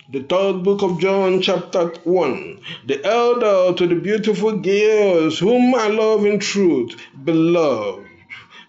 The third book of John, chapter 1. The elder to the beautiful girls, whom I love in truth, beloved.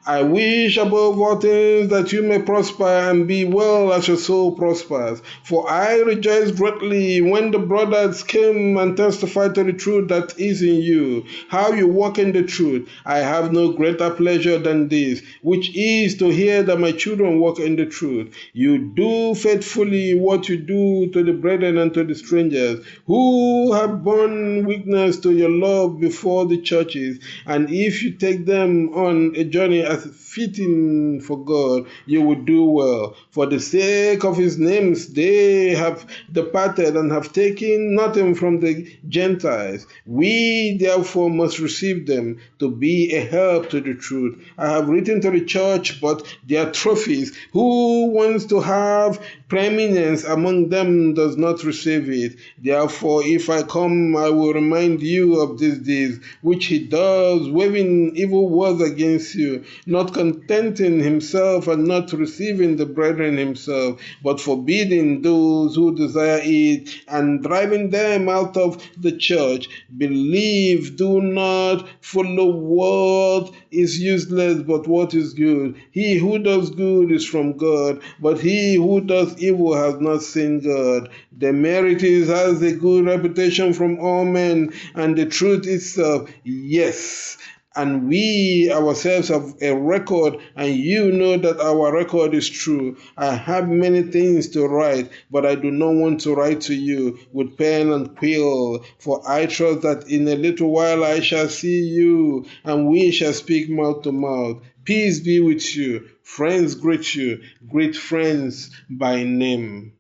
I wish above all things that you may prosper and be well as your soul prospers. For I rejoiced greatly when the brothers came and testified to the truth that is in you, how you walk in the truth. I have no greater pleasure than this, which is to hear that my children walk in the truth. You do faithfully what you do to the brethren and to the strangers, who have borne witness to your love before the churches. And if you take them on a journey as fitting for God, you will do well. For the sake of his names, they have departed and have taken nothing from the Gentiles. We therefore must receive them to be a help to the truth. I have written to the church, but their trophies, who wants to have preeminence among them does not receive it. Therefore, if I come, I will remind you of these deeds, which he does, waving evil words against you, not contenting himself and not receiving the brethren himself, but forbidding those who desire it, and driving them out of the church. Believe, do not follow what is useless, but what is good. He who does good is from God, but he who does evil has not seen God. Demeritus has a good reputation from all men, and the truth itself, yes. And we ourselves have a record, and you know that our record is true. I have many things to write, but I do not want to write to you with pen and quill, for I trust that in a little while I shall see you, and we shall speak mouth to mouth. Peace be with you. Friends greet you. Greet friends by name.